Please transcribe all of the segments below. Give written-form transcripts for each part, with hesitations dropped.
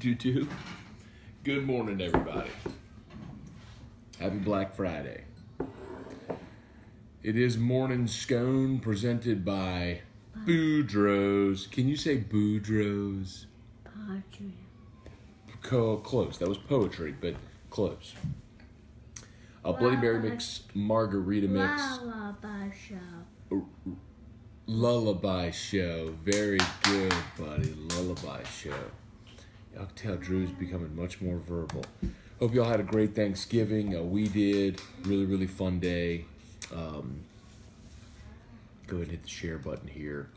Do. Good morning, everybody. Happy Black Friday. It is Morning Scone presented by Boudreaux's. Can you say Boudreaux's? Poetry. Close. That was poetry, but close. A Bloody Mary mix, margarita mix. Lullaby show. Lullaby show. Very good, buddy. Lullaby show. Y'all can tell Drew's becoming much more verbal. Hope y'all had a great Thanksgiving. We did. Really, really fun day. Go ahead and hit the share button here.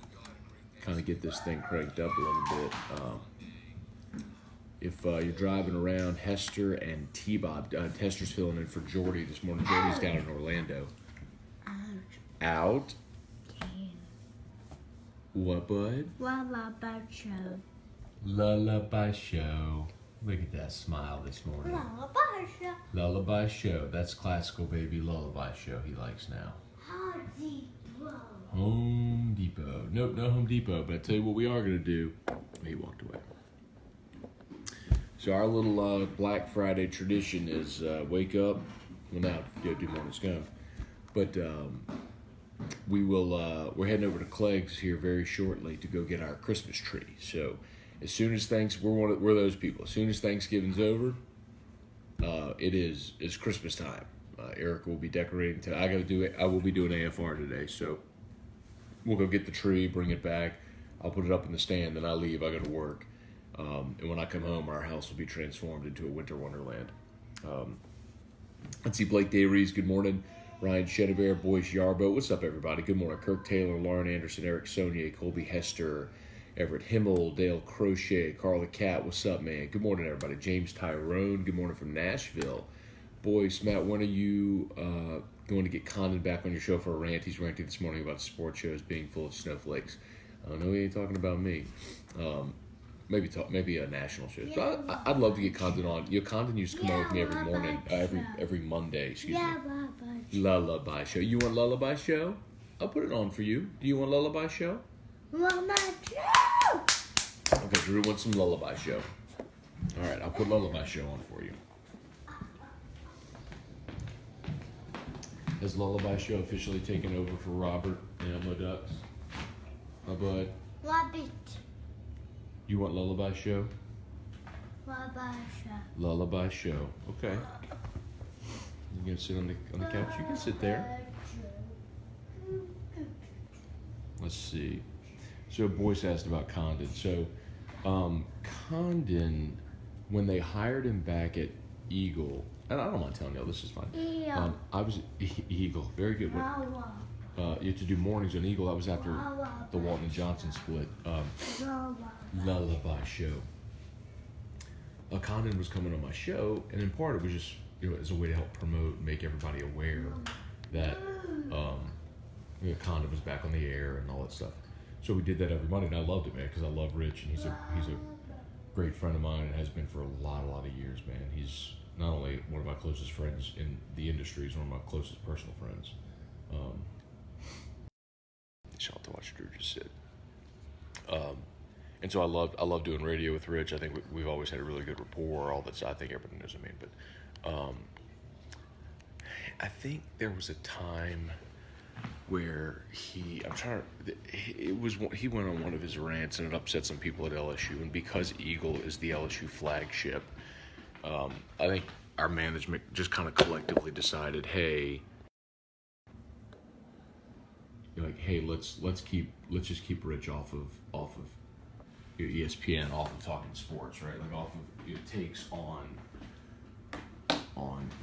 Kind of get this thing cranked up a little bit. If you're driving around, Hester and T-Bob, Hester's filling in for Jordy this morning. Jordy's down in Orlando. Out? What, bud? Lullaby show. Lullaby show. Look at that smile this morning. Lullaby show. Lullaby show. That's classical, baby. Lullaby show he likes now. Home Depot. Home Depot. Nope, no Home Depot. But I tell you what we are going to do. He walked away. So our little Black Friday tradition is wake up. Well, now go do Morning Scone. But we're heading over to Clegg's here very shortly to go get our Christmas tree. So as soon as we're those people. As soon as Thanksgiving's over, it's Christmas time. Eric will be decorating today. I will be doing AFR today. So we'll go get the tree, bring it back. I'll put it up in the stand, then I leave. I go to work. And when I come home, our house will be transformed into a winter wonderland. Let's see, Blake Dayrees, good morning. Ryan Chedever, Boyce Yarbo, what's up, everybody? Good morning. Kirk Taylor, Lauren Anderson, Eric Sonier, Colby Hester, Everett Himmel, Dale Crochet, Carl the Cat, what's up, man? Good morning, everybody. James Tyrone, good morning from Nashville. Boyce, Matt, when are you going to get Condon back on your show for a rant? He's ranting this morning about sports shows being full of snowflakes. I don't know, he ain't talking about me. Maybe a national show. But I'd love to get Condon on. Condon used to come on with me every morning, every Monday. Excuse me. Lullaby show. You want lullaby show? I'll put it on for you. Do you want lullaby show? Lullaby show. Okay, Drew wants some lullaby show. All right, I'll put lullaby show on for you. Has lullaby show officially taken over for Robert and Elmo Ducks? My bud. Rabbit. You want lullaby show? Lullaby show. Lullaby show. Okay. You gonna sit on the couch? You can sit there. Let's see. So Boyce asked about Condon. So Condon, when they hired him back at Eagle, and I don't mind telling y'all, this is fine. I was Eagle. Very good. You had to do mornings on Eagle. That was after the Walton and Johnson split. Lullaby show. Condon was coming on my show, and in part it was just as a way to help promote and make everybody aware that Condon was back on the air and all that stuff. So we did that every Monday, and I loved it, man, because I love Rich, and he's a great friend of mine and has been for a lot of years, man. He's not only one of my closest friends in the industry, he's one of my closest personal friends. Shall have to watch Drew just sit. And so I love doing radio with Rich. I think we've always had a really good rapport. All that, I think everybody knows what I mean. But I think there was a time where he went on one of his rants and it upset some people at LSU. And because Eagle is the LSU flagship, I think our management just kind of collectively decided, hey, let's just keep Rich off of ESPN, off of talking sports, right? Like off of takes on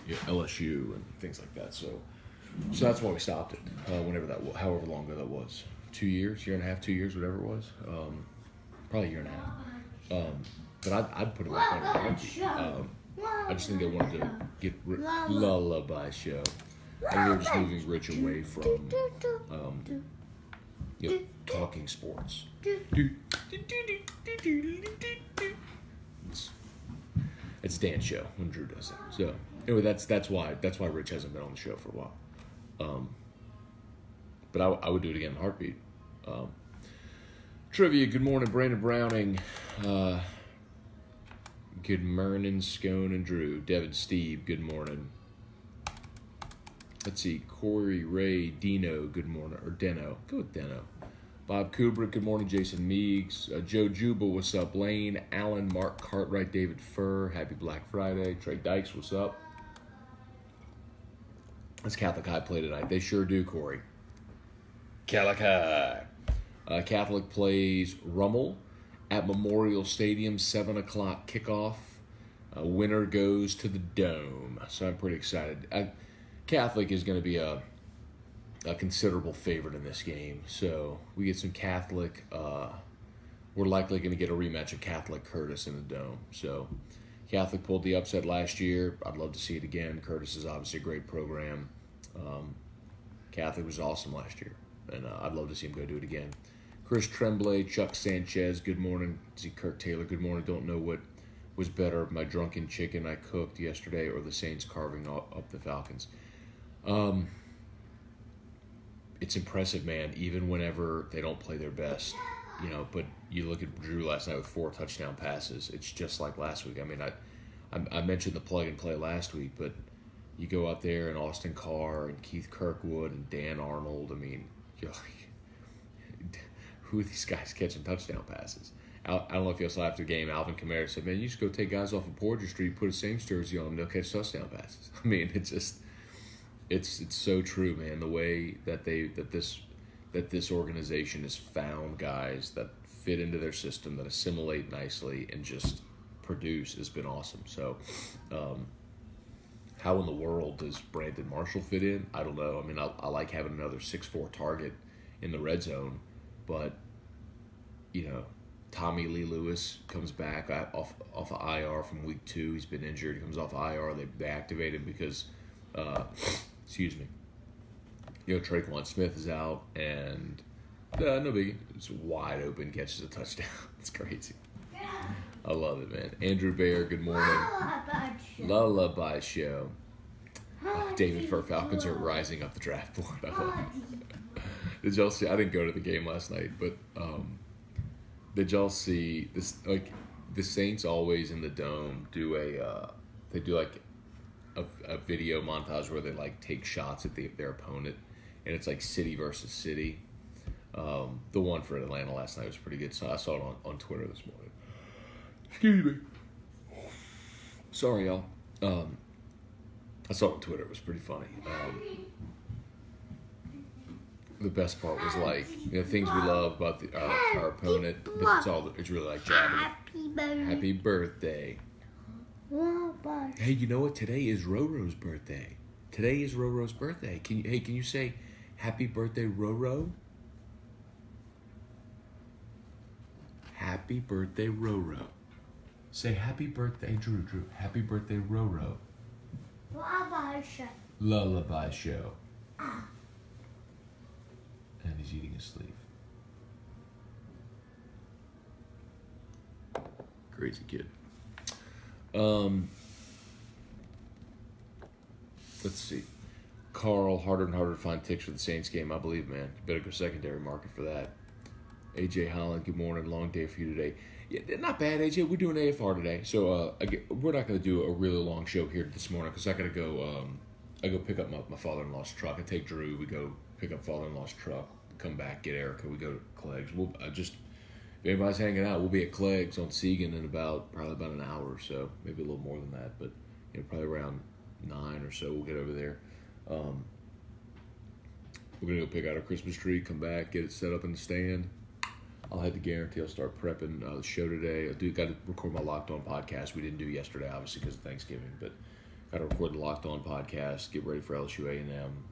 LSU and things like that. So that's why we stopped it. However long ago that was, 2 years, year and a half, 2 years, whatever it was. Probably a year and a half. But I'd put it back on the bench. I just think they wanted to get lullaby show. And they were just moving Rich away from talking sports. It's Dan's show when Drew does it. So anyway, that's why Rich hasn't been on the show for a while. But I would do it again in a heartbeat. Trivia, good morning, Brandon Browning. Good morning, Scone and Drew. Devin Steve, good morning. Let's see, Corey, Ray, Dino, good morning. Or Deno, go with Deno. Bob Kubrick, good morning. Jason Meeks. Joe Jubal, what's up? Lane, Allen, Mark Cartwright, David Furr, happy Black Friday. Trey Dykes, what's up? It's Catholic High play tonight. They sure do, Corey. Catholic High. Catholic plays Rummel at Memorial Stadium, 7 o'clock kickoff. Winner goes to the Dome. So I'm pretty excited. Catholic is going to be a considerable favorite in this game. So we get some Catholic. We're likely going to get a rematch of Catholic Curtis in the Dome. So Catholic pulled the upset last year. I'd love to see it again. Curtis is obviously a great program. Catholic was awesome last year. And I'd love to see him go do it again. Chris Tremblay, Chuck Sanchez, good morning. See Kirk Taylor, good morning. Don't know what was better, my drunken chicken I cooked yesterday or the Saints carving up the Falcons. It's impressive, man, even whenever they don't play their best. You know, but you look at Drew last night with 4 touchdown passes. It's just like last week. I mean, I mentioned the plug and play last week, but you go out there and Austin Carr and Keith Kirkwood and Dan Arnold. I mean, you're like, who are these guys catching touchdown passes? I don't know if you saw after the game, Alvin Kamara said, man, you just go take guys off of Porter Street, put a Saints jersey on them, they'll catch touchdown passes. I mean, it's so true, man, the way that this organization has found guys that fit into their system, that assimilate nicely and just produce has been awesome. So how in the world does Brandon Marshall fit in? I don't know. I mean, I like having another 6'4" target in the red zone, but, you know, Tommy Lee Lewis comes back off of IR from week 2. He's been injured. He comes off IR. They activate him because, excuse me, you know, Traquan Smith is out, and no biggie. It's wide open, catches a touchdown. It's crazy. I love it, man. Andrew Bear, good morning. Lullaby show. David Fur, Falcons are rising up the draft board. I love it. Did y'all see? I didn't go to the game last night, but did y'all see this? Like, the Saints always in the Dome do they do like a video montage where they like take shots at their opponent, and it's like city versus city. The one for Atlanta last night was pretty good, so I saw it on Twitter this morning. Excuse me. Sorry, y'all. I saw it on Twitter. It was pretty funny. The best part was like, you know, things we love about our opponent, but it's really like jabbing. Happy birthday. Hey, you know what? Today is Roro's birthday. Today is Roro's birthday. Can you say happy birthday, Roro? Happy birthday, Roro. Say happy birthday, Drew. Happy birthday, Roro. Lullaby show. And he's eating his sleeve. Crazy kid. Let's see. Carl, harder and harder to find ticks for the Saints game, I believe, man. Better go secondary market for that. AJ Holland, good morning. Long day for you today. Yeah, not bad, AJ. We're doing AFR today. So we're not going to do a really long show here this morning because I got to go. I go pick up my father-in-law's truck. I take Drew. We go pick up father-in-law's truck. Come back, get Erica. We go to Clegg's. If anybody's hanging out, we'll be at Clegg's on Segan in probably about an hour or so, maybe a little more than that, but you know, probably around 9 or so. We'll get over there. We're gonna go pick out our Christmas tree, come back, get it set up in the stand. I'll head to Guarantee. I'll start prepping the show today. I got to record my Locked On podcast. We didn't do yesterday, obviously, because of Thanksgiving, but got to record the Locked On podcast. Get ready for LSU A&M.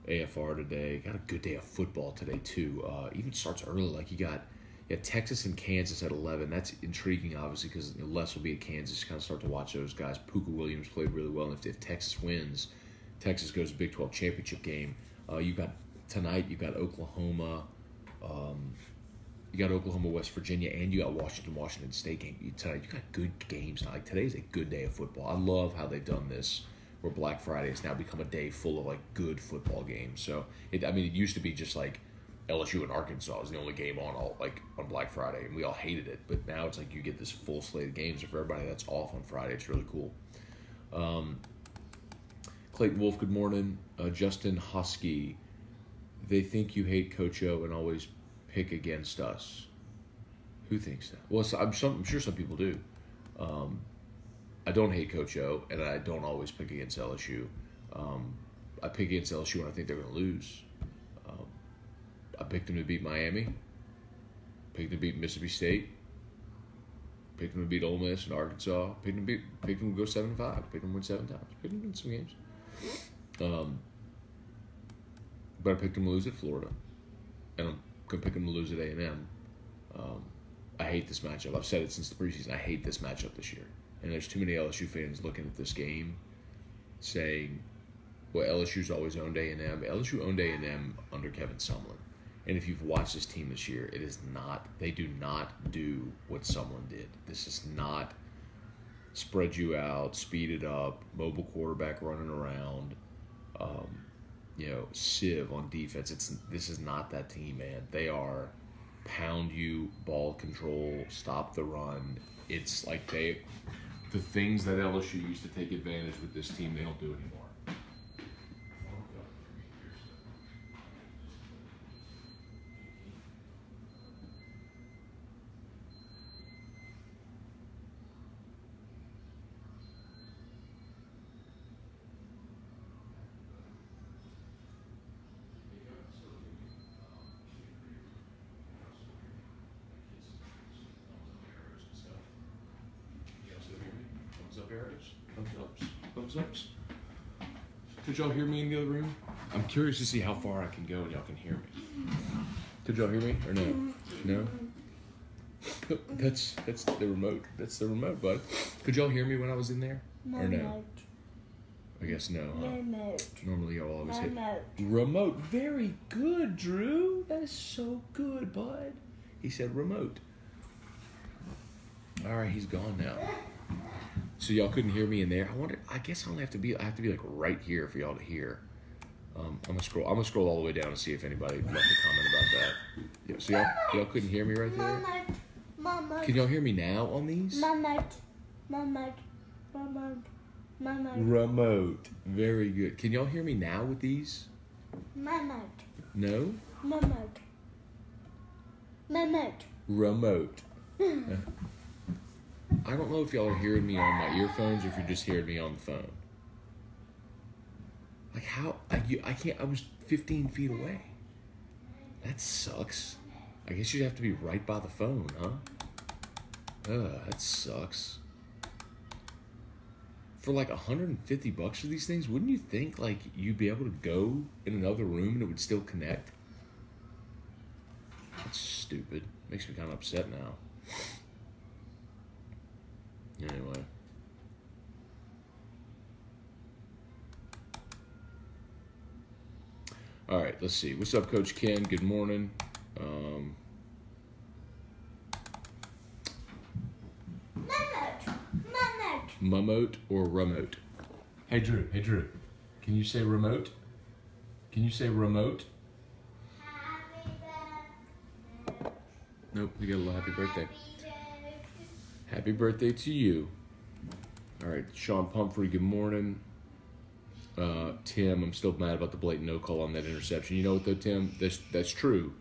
AFR today. Got a good day of football today too. Even starts early. Like you got Texas and Kansas at 11. That's intriguing, obviously, because Les will be at Kansas. You kind of start to watch those guys. Puka Williams played really well, and if Texas wins, Texas goes to Big 12 championship game. You got tonight. You got Oklahoma. You got Oklahoma, West Virginia, and you got Washington State game tonight. You got good games. Like today's a good day of football. I love how they've done this, where Black Friday has now become a day full of like good football games. So it used to be just like LSU and Arkansas was the only game on Black Friday, and we all hated it. But now it's like you get this full slate of games. So for everybody that's off on Friday, it's really cool. Clayton Wolf, good morning. Justin Hosky, they think you hate Coach O and always pick against us. Who thinks that? Well, I'm sure some people do. I don't hate Coach O, and I don't always pick against LSU. I pick against LSU when I think they're going to lose. I picked them to beat Miami. Picked them to beat Mississippi State. Picked them to beat Ole Miss and Arkansas. Picked them to go 7-5. Picked them to win 7 times. Picked them to win some games. But I picked them to lose at Florida, and I'm going to pick them to lose at A&M. I hate this matchup. I've said it since the preseason. I hate this matchup this year. And there's too many LSU fans looking at this game saying, well, LSU's always owned A&M. LSU owned A&M under Kevin Sumlin. And if you've watched this team this year, they do not do what Sumlin did. This is not spread you out, speed it up, mobile quarterback running around, sieve on defense. This is not that team, man. They are pound you, ball control, stop the run. It's like the things that LSU used to take advantage with this team, they don't do anymore. Thumbs ups. Could y'all hear me in the other room? I'm curious to see how far I can go and y'all can hear me. Could y'all hear me or no? No? That's the remote. That's the remote, bud. Could y'all hear me when I was in there? Or no? I guess no, huh? Remote. Normally y'all always hit Remote. remote. Very good, Drew. That is so good, bud. He said remote. All right, he's gone now. So y'all couldn't hear me in there. I guess I have to be like right here for y'all to hear. I'm gonna scroll all the way down to see if anybody left a comment about that. Yeah, so y'all couldn't hear me right there. Remote. Can y'all hear me now on these? Remote. Very good. Can y'all hear me now with these? No? Remote. I don't know if y'all are hearing me on my earphones or if you're just hearing me on the phone. Like how I can't. I was 15 feet away. That sucks. I guess you'd have to be right by the phone, huh? That sucks. For like $150 for these things, wouldn't you think like you'd be able to go in another room and it would still connect? That's stupid. Makes me kind of upset now. Anyway. All right, let's see. What's up, Coach Ken? Good morning. Mummote or remote? Hey, Drew. Can you say remote? Can you say remote? Nope, we got a little happy birthday. Happy birthday to you. All right, Sean Pumphrey, good morning. Tim, I'm still mad about the blatant no call on that interception. You know what though, Tim? That's true.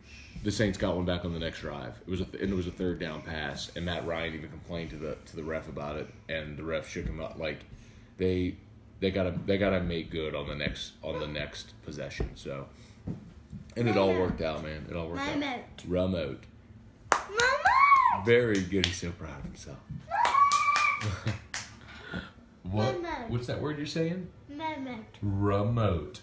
The Saints got one back on the next drive. It was a third down pass, and Matt Ryan even complained to the ref about it, and the ref shook him up. Like they gotta make good on the next possession. So, and it all worked out, man. It all worked out. Remote. Very good. He's so proud of himself. What? Remote. What's that word you're saying? Remote. Remote.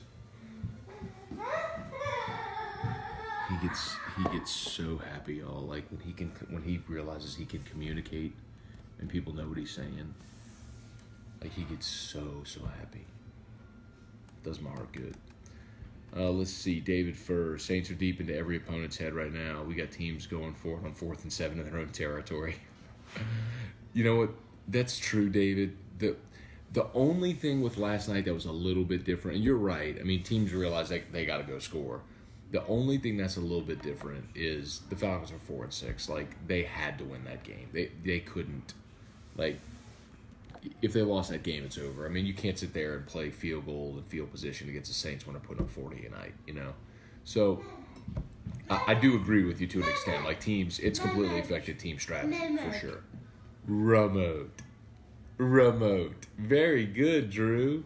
He gets so happy, y'all. Like when he realizes he can communicate and people know what he's saying. Like he gets so happy. Does my heart good. Let's see, David Furr. Saints are deep into every opponent's head right now. We got teams going for it on 4th and 7 in their own territory. You know what? That's true, David. The only thing with last night that was a little bit different, and you're right. I mean, teams realize they got to go score. The only thing that's a little bit different is the Falcons are 4-6. Like, they had to win that game. They couldn't. Like, if they lost that game, it's over. I mean, you can't sit there and play field goal and field position against the Saints when they're putting up 40 a night, you know? So, I do agree with you to an extent. Like, teams, it's completely affected team strategy, for sure. Remote. Very good, Drew.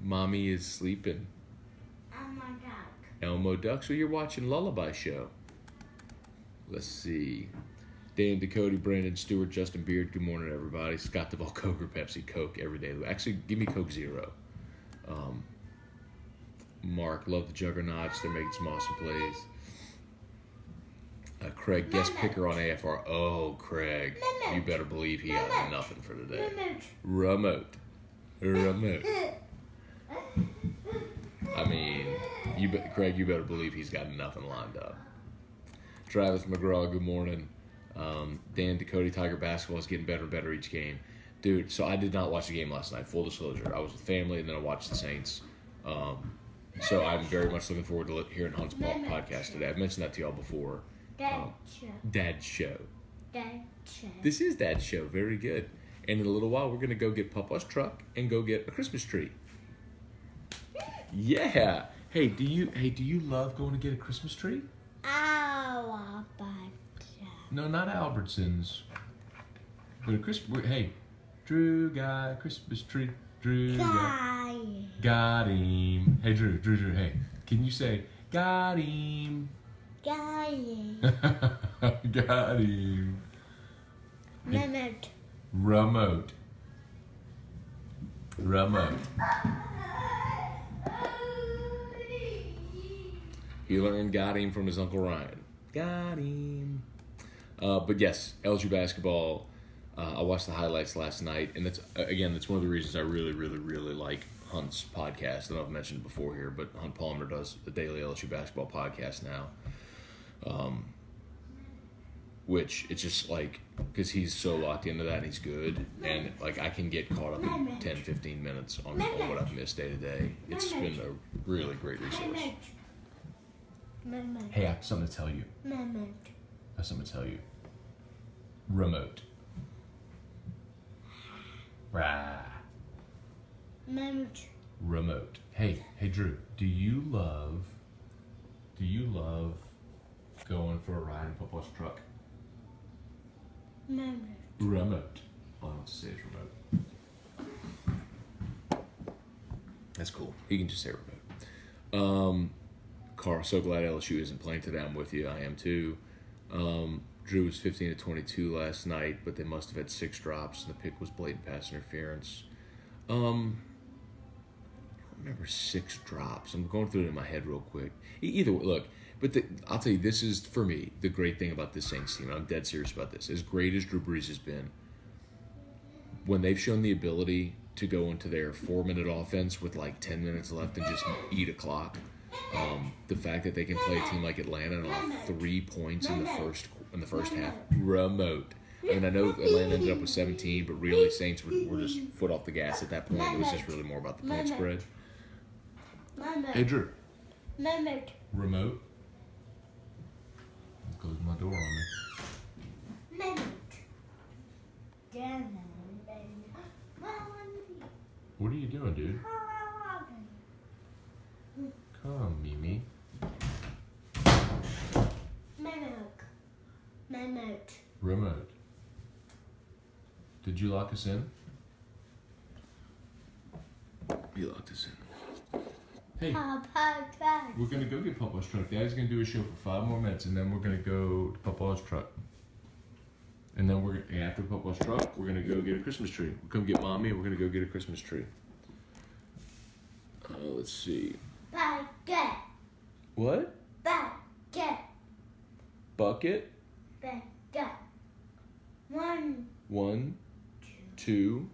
Mommy is sleeping. Elmo Duck. So you're watching Lullaby Show. Let's see. Dan Dakota, Brandon Stewart, Justin Beard. Good morning, everybody. Scott Duvall, Coke or Pepsi? Coke every day. Actually, give me Coke Zero. Mark, love the Juggernauts. They're making some awesome plays. Craig, guest picker on AFR. Oh, Craig. You better believe he got nothing for today. Remote. I mean, Craig, you better believe he's got nothing lined up. Travis McGraw, good morning. Dan Dakota, Tiger basketball is getting better and better each game. Dude, so I did not watch the game last night, full disclosure. I was with family, and then I watched the Saints. So I'm very much looking forward to hearing Hunt's podcast today. I've mentioned that to y'all before. Dad's show. This is Dad's show. Very good. And in a little while, we're going to go get Papa's truck and go get a Christmas tree. Yeah. Hey, do you love going to get a Christmas tree? No, not Albertsons. But a Christmas. Hey, Drew got a Christmas tree. Drew got him. Hey, Drew. Hey, can you say got him? Got him. Remote. He learned got him from his Uncle Ryan. Got him. But yes, LSU basketball. I watched the highlights last night, and that's one of the reasons I really, really, really like Hunt's podcast. I know I've mentioned it before here, but Hunt Palmer does the daily LSU basketball podcast now. Which it's just like, because he's so locked into that and he's good, and like I can get caught up in 10, 15 minutes on what I've missed day to day. It's been a really great resource. Hey, I have something to tell you. Remote. Rah. Remote. Hey, Drew, do you love going for a ride in Papa's truck? Remote. All I want to say is remote. That's cool. He can just say remote. Carl, so glad LSU isn't playing today. I'm with you. I am too. Drew was 15-22 last night, but they must have had 6 drops, and the pick was blatant pass interference. I don't remember 6 drops. I'm going through it in my head real quick. Either way, look, but I'll tell you, this is, for me, the great thing about this Saints team. I'm dead serious about this. As great as Drew Brees has been, when they've shown the ability to go into their 4-minute offense with like 10 minutes left and just eat a clock, the fact that they can play a team like Atlanta and allow 3 points in the first half, remote. I mean, I know Atlanta ended up with 17, but really Saints were just foot off the gas at that point. It was just really more about the point spread. Hey, Drew. Remote. Close my door on me. What are you doing, dude? Come, Mimi. Remote. Did you lock us in? You locked us in. Hey, we're going to go get Papa's truck. Daddy's going to do a show for 5 more minutes, and then we're going to go to Papa's truck. And then after Papa's truck, we're going to go get a Christmas tree. We'll come get Mommy, and we're going to go get a Christmas tree. Let's see. Bucket. What? Bucket. Bucket? Bucket. 1, 2,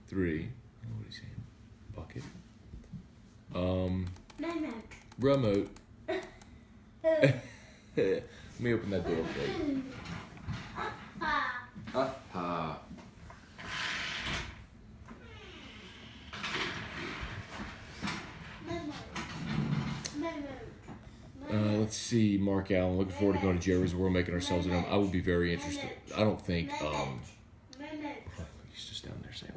3. What is he saying? Bucket. Remote. Let me open that door for you. Ha. Let's see, Mark Allen. Looking forward to going to Jerry's World, making ourselves at home. I would be very interested. I don't think. He's just down there saying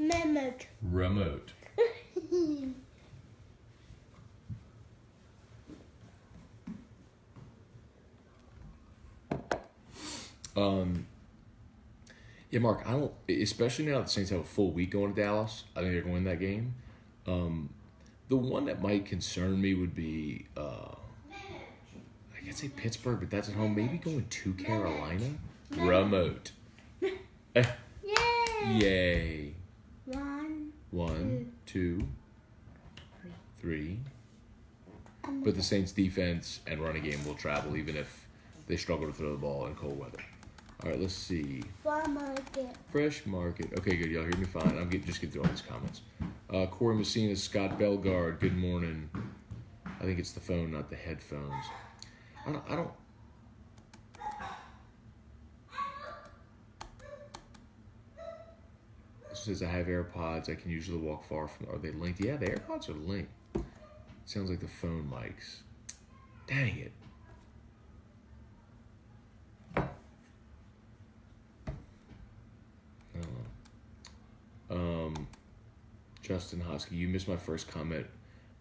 remote. Remote. Yeah, Mark, I don't, especially now that the Saints have a full week going to Dallas, I think they're going to win that game. The one that might concern me would be, I could say Pittsburgh, but that's at home. Maybe going to Carolina? Remote. Yay. One, two, three. But the Saints' defense and running game will travel even if they struggle to throw the ball in cold weather. All right, let's see. Fresh market. Okay, good. Y'all hear me fine. I'm just getting through all these comments. Corey Messina, Scott Belgard. Good morning. I think it's the phone, not the headphones. I don't. It says I have AirPods. I can usually walk far from. Are they linked? Yeah, the AirPods are linked. Sounds like the phone mics. Dang it. Justin Hosky, you missed my first comment.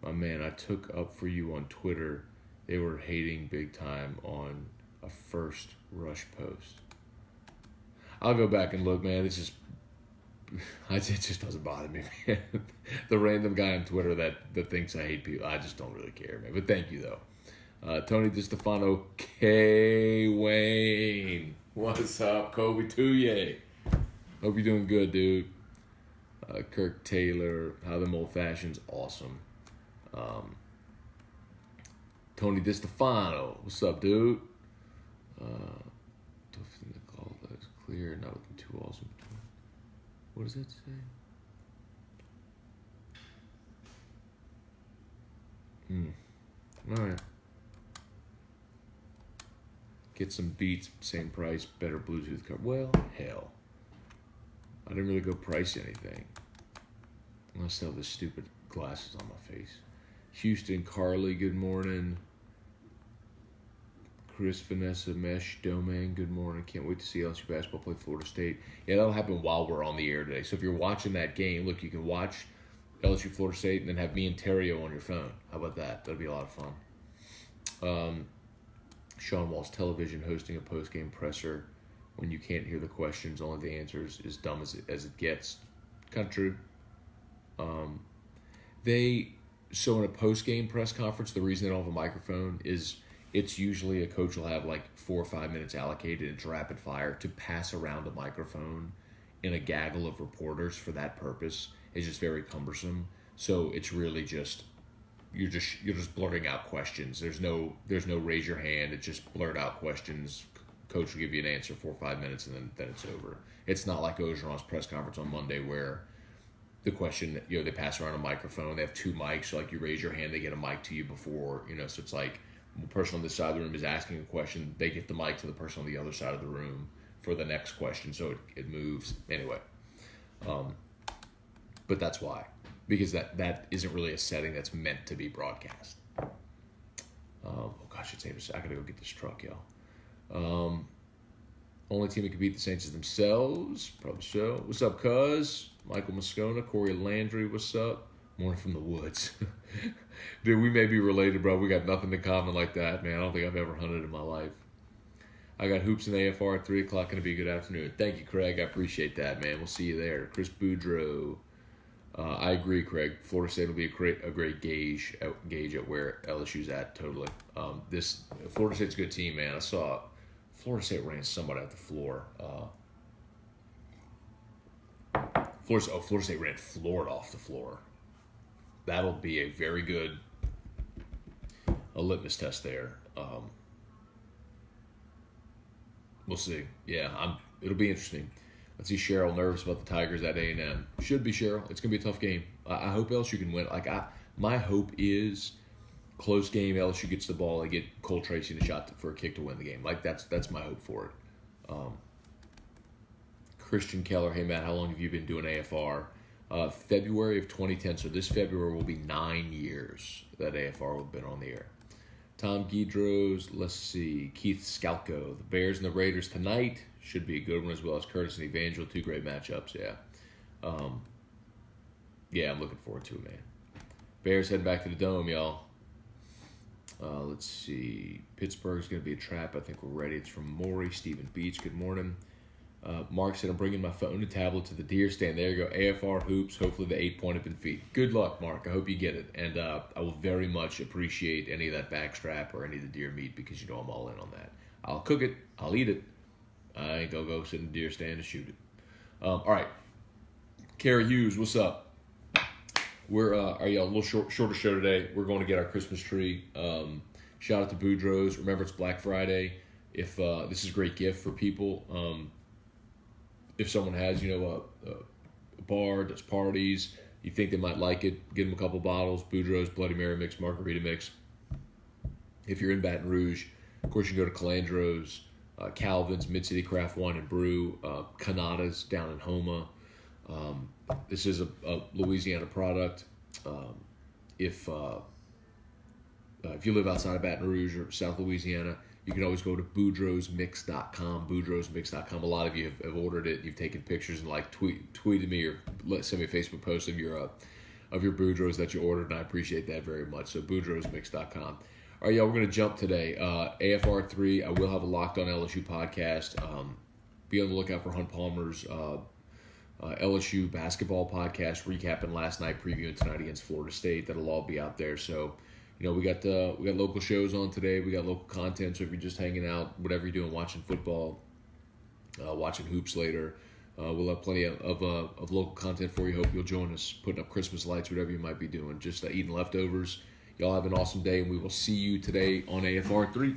My man, I took up for you on Twitter. They were hating big time on a first rush post. I'll go back and look, man. It just doesn't bother me, man. The random guy on Twitter that thinks I hate people, I just don't really care, man. But thank you, though. Tony DiStefano, K. Wayne. What's up, Kobe Touye? Hope you're doing good, dude. Kirk Taylor, How Them Old Fashions, awesome. Tony DiStefano, what's up, dude? Don't think the call is clear, not looking too awesome. What does that say? All right. Get some Beats, same price, better Bluetooth cover. Well, hell. I didn't really go price anything. Unless I have the stupid glasses on my face. Houston, Carly, good morning. Chris, Vanessa, Mesh, Domain, good morning. Can't wait to see LSU basketball play Florida State. Yeah, that'll happen while we're on the air today. So if you're watching that game, look, you can watch LSU Florida State and then have me and Terrio on your phone. How about that? That'll be a lot of fun. Sean Walsh, television, hosting a post-game presser. When you can't hear the questions, only the answers, as dumb as it gets. Kind of true. So in a post-game press conference, the reason they don't have a microphone is it's usually a coach will have like 4 or 5 minutes allocated and it's rapid fire to pass around a microphone in a gaggle of reporters for that purpose is just very cumbersome. So it's really just you're just blurting out questions. There's no raise your hand. It's just blurt out questions. Coach will give you an answer 4 or 5 minutes and then it's over. It's not like Ogeron's press conference on Monday where the question, they pass around a microphone. They have 2 mics. So like you raise your hand, they get a mic to you before, so it's like the person on this side of the room is asking a question. They get the mic to the person on the other side of the room for the next question. So it moves. Anyway. But that's why. Because that isn't really a setting that's meant to be broadcast. Oh gosh, it's 8. I gotta go get this truck, y'all. Only team that can beat the Saints is themselves. Probably so. What's up, cuz? Michael Moscona, Corey Landry, what's up? Morning from the woods. Dude, we may be related, bro. We got nothing in common like that, man. I don't think I've ever hunted in my life. I got hoops in the AFR at 3 o'clock. Going to be a good afternoon. Thank you, Craig. I appreciate that, man. We'll see you there. Chris Boudreau. I agree, Craig. Florida State will be a great gauge at where LSU's at, totally. This Florida State's a good team, man. I saw Florida State ran somebody off the floor. Florida State ran Florida off the floor. That'll be a very good litmus test there. We'll see. Yeah, it'll be interesting. Let's see Cheryl nervous about the Tigers at A&M. Should be, Cheryl. It's going to be a tough game. I hope LSU can win. My hope is close game, LSU gets the ball, they get Cole Tracy a shot for a kick to win the game. That's my hope for it. Christian Keller, hey, Matt, how long have you been doing AFR? February of 2010, so this February will be 9 years that AFR will have been on the air. Tom Guidros, let's see, Keith Scalco. The Bears and the Raiders tonight should be a good one, as well as Curtis and Evangel. 2 great matchups, yeah. Yeah, I'm looking forward to it, man. Bears heading back to the Dome, y'all. Let's see. Pittsburgh's going to be a trap. I think we're ready. It's from Maury. Stephen Beach, good morning. Mark said, I'm bringing my phone and tablet to the deer stand. There you go. AFR hoops. Hopefully the 8-point have been feet. Good luck, Mark. I hope you get it. And I will very much appreciate any of that backstrap or any of the deer meat because you know I'm all in on that. I'll cook it. I'll eat it. I ain't going to go sit in the deer stand and shoot it. All right. Kara Hughes, what's up? We're a little shorter show today. We're going to get our Christmas tree. Shout out to Boudreaux's. Remember, it's Black Friday. If this is a great gift for people. If someone has, a bar, does parties, you think they might like it, give them a couple bottles. Boudreaux's Bloody Mary Mix, Margarita Mix. If you're in Baton Rouge, of course, you can go to Calandro's, Calvin's, Mid-City Craft Wine and Brew, Canada's down in Houma. This is a Louisiana product. If you live outside of Baton Rouge or South Louisiana, you can always go to boudreauxmix.com, boudreauxmix.com. A lot of you have ordered it. You've taken pictures and tweeted me or send me a Facebook post of your Boudreaux's that you ordered, and I appreciate that very much. So boudreauxmix.com. All right, y'all, we're going to jump today. AFR 3, I will have a Locked On LSU podcast. Be on the lookout for Hunt Palmer's LSU basketball podcast, recapping last night, previewing tonight against Florida State. That'll all be out there. So, we got local shows on today. We got local content. So if you're just hanging out, whatever you're doing, watching football, watching hoops later, we'll have plenty of local content for you. Hope you'll join us, putting up Christmas lights, whatever you might be doing, just eating leftovers. Y'all have an awesome day, and we will see you today on AFR 3.